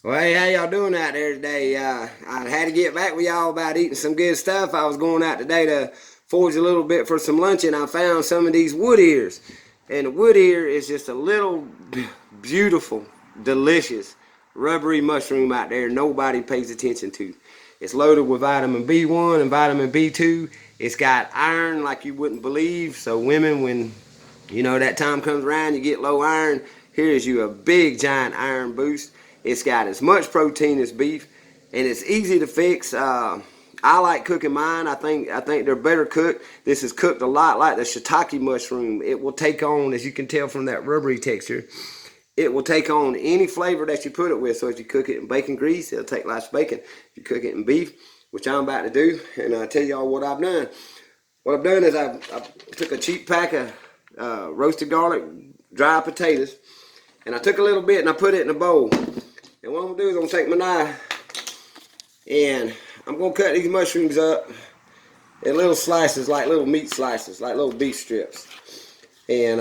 Well, hey, how y'all doing out there today? I had to get back with y'all about eating some good stuff. I was going out today to forage a little bit for some lunch, and I found some of these wood ears. And the wood ear is just a little beautiful, delicious, rubbery mushroom out there nobody pays attention to. It's loaded with vitamin B1 and vitamin B2. It's got iron like you wouldn't believe. So women, when that time comes around, you get low iron. Here's you a big giant iron boost. It's got as much protein as beef, and it's easy to fix. I like cooking mine. I think they're better cooked. This is cooked a lot like the shiitake mushroom. It will take on, as you can tell from that rubbery texture, it will take on any flavor that you put it with. So if you cook it in bacon grease, it'll take lots of bacon. If you cook it in beef, which I'm about to do, and I'll tell y'all what I've done. What I've done is I took a cheap pack of roasted garlic, dry potatoes, and I took a little bit and I put it in a bowl. And what I'm gonna do is I'm gonna take my knife and I'm gonna cut these mushrooms up in little slices, like little meat slices, like little beef strips. And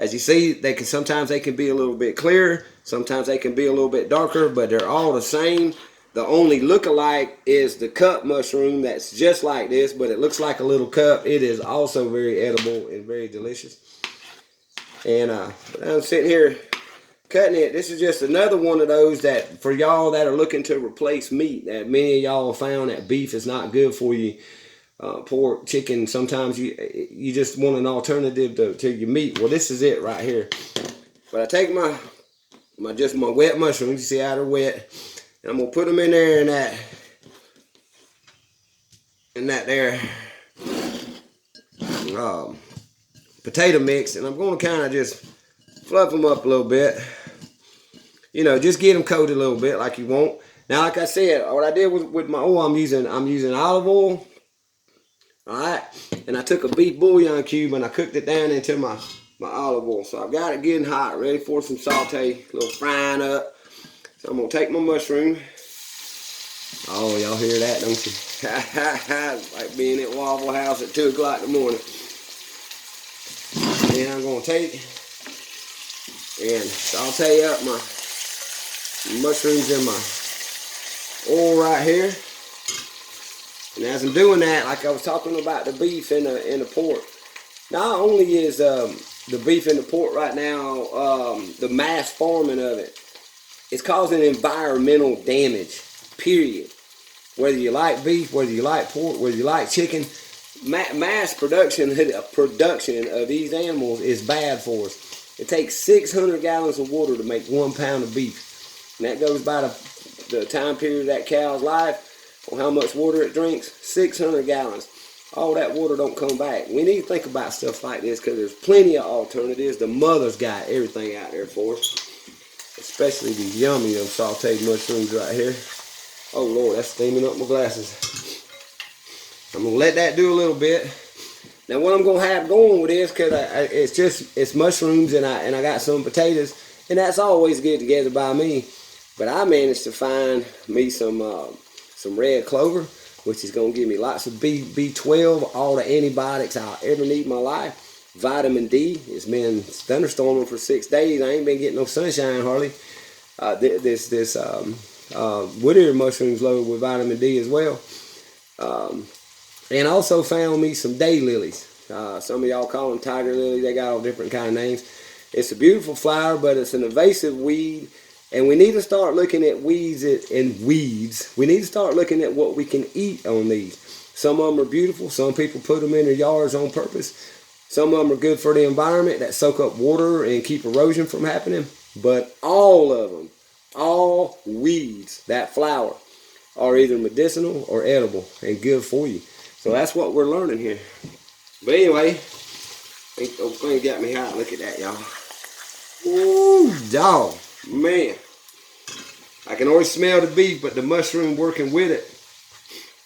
as you see, sometimes they can be a little bit clearer, sometimes they can be a little bit darker, but they're all the same. The only look-alike is the cup mushroom that's just like this, but it looks like a little cup. It is also very edible and very delicious. And I'm sitting here cutting it. This is just another one of those that for y'all that are looking to replace meat, that many of y'all found that beef is not good for you. Pork, chicken, sometimes you just want an alternative to your meat. Well, this is it right here. But I take my wet mushrooms, you see how they're wet, and I'm gonna put them in there in that there potato mix, and I'm gonna kind of just fluff them up a little bit. Just get them coated a little bit like you want. Now, like I said, what I did with my oil, I'm using olive oil. All right, and I took a beef bouillon cube and I cooked it down into my olive oil. So I've got it getting hot, ready for some saute, a little frying up. So I'm gonna take my mushroom. Oh, y'all hear that, don't you? It's like being at Waffle House at 2 o'clock in the morning. And I'm gonna take and saute up my mushrooms in my oil right here. And as I'm doing that, like I was talking about the beef and the pork, not only is the beef and the pork right now, the mass farming of it, it's causing environmental damage, period. Whether you like beef, whether you like pork, whether you like chicken, mass production of these animals is bad for us. It takes 600 gallons of water to make 1 pound of beef. And that goes by the time period of that cow's life, on how much water it drinks. 600 gallons. All that water don't come back. We need to think about stuff like this because there's plenty of alternatives. The mother's got everything out there for us. Especially these yummy sauteed mushrooms right here. Oh Lord, that's steaming up my glasses. I'm going to let that do a little bit. Now what I'm going to have going with this, because it's mushrooms and I got some potatoes, and that's always good together by me. But I managed to find me some red clover, which is going to give me lots of B12, all the antibiotics I'll ever need in my life. Vitamin D. It's been thunderstorming for 6 days. I ain't been getting no sunshine hardly. This wood ear mushrooms loaded with vitamin D as well. And also found me some day lilies. Some of y'all call them tiger lilies. They got all different kind of names. It's a beautiful flower, but it's an invasive weed. And we need to start looking at weeds and weeds. We need to start looking at what we can eat on these. Some of them are beautiful. Some people put them in their yards on purpose. Some of them are good for the environment that soak up water and keep erosion from happening. But all of them, all weeds, that flower, are either medicinal or edible and good for you. So that's what we're learning here. But anyway, those things got me hot. Look at that, y'all. Ooh, dog. Man, I can already smell the beef, but the mushroom working with it,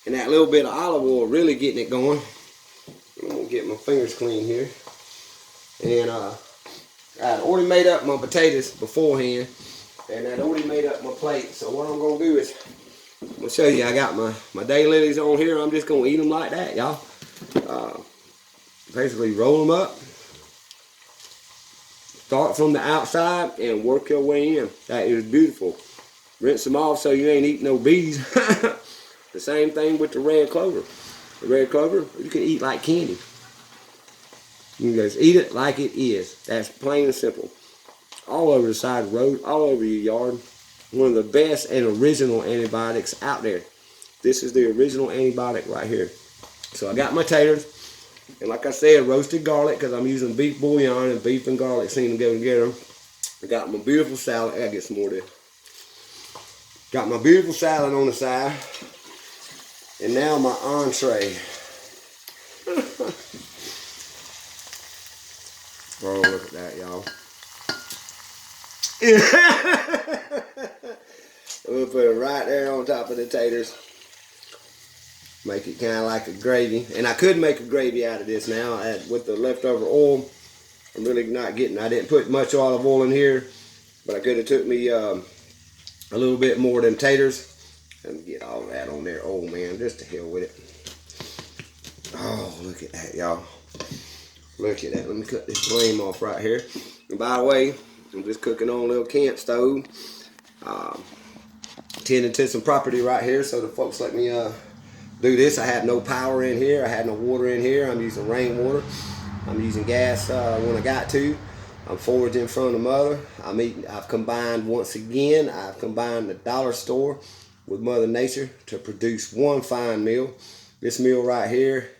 and that little bit of olive oil really getting it going. I'm gonna get my fingers clean here, and I'd already made up my potatoes beforehand, and I'd already made up my plate. So what I'm gonna do is I'm gonna show you. I got my day lilies on here. I'm just gonna eat them like that, y'all. Basically roll them up. Start from the outside and work your way in. That is beautiful. Rinse them off so you ain't eating no bees. The same thing with the red clover. The red clover, you can eat like candy. You can just eat it like it is. That's plain and simple. All over the side of the road, all over your yard. One of the best and original antibiotics out there. This is the original antibiotic right here. So I got my taters, and like I said, roasted garlic, because I'm using beef bouillon, and beef and garlic seem to go together. I got my beautiful salad. I gotta get some more of this. Got my beautiful salad on the side. And now my entree. Oh, look at that, y'all. We'll put it right there on top of the taters. Make it kind of like a gravy. And I could make a gravy out of this now with the leftover oil. I'm really not getting, I didn't put much olive oil in here, but I could have took me a little bit more than taters and get all that on there. Oh man, just to hell with it. Oh, look at that, y'all. Look at that. Let me cut this flame off right here. And by the way, I'm just cooking on a little camp stove. Tending to some property right here, so the folks let me do this. I have no power in here. I have no water in here. I'm using rainwater. I'm using gas when I got to. I'm foraging from the mother. I've combined, once again, I've combined the dollar store with Mother Nature to produce one fine meal. This meal right here,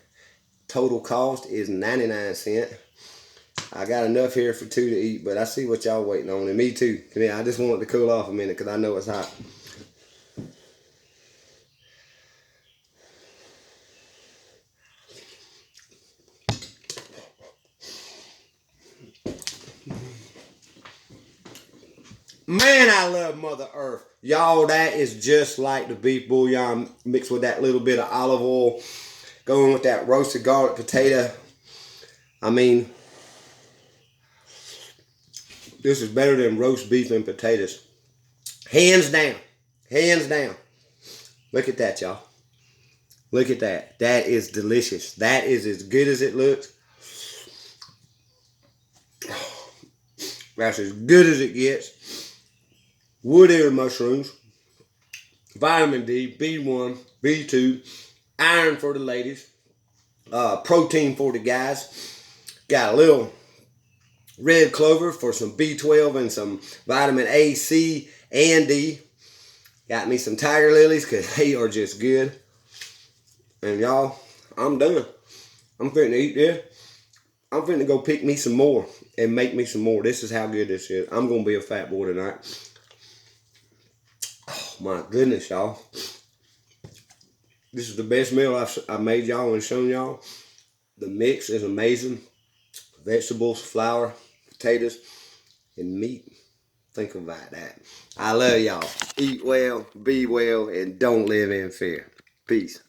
total cost is 99 cents. I got enough here for two to eat, but I see what y'all waiting on, and me too. I just want it to cool off a minute because I know it's hot. Man, I love Mother Earth. Y'all, that is just like the beef bouillon mixed with that little bit of olive oil, going with that roasted garlic potato. I mean, this is better than roast beef and potatoes. Hands down. Hands down. Look at that, y'all. Look at that. That is delicious. That is as good as it looks. That's as good as it gets. Wood ear mushrooms, vitamin D, B1, B2, iron for the ladies, protein for the guys. Got a little red clover for some B12 and some vitamin A, C, and D. Got me some tiger lilies because they are just good. And y'all, I'm done. I'm finna eat this. I'm finna go pick me some more and make me some more. This is how good this is. I'm gonna be a fat boy tonight. Oh my goodness, y'all. This is the best meal I've made y'all and shown y'all. The mix is amazing. Vegetables, flour, potatoes, and meat. Think about that. I love y'all. Eat well, be well, and don't live in fear. Peace.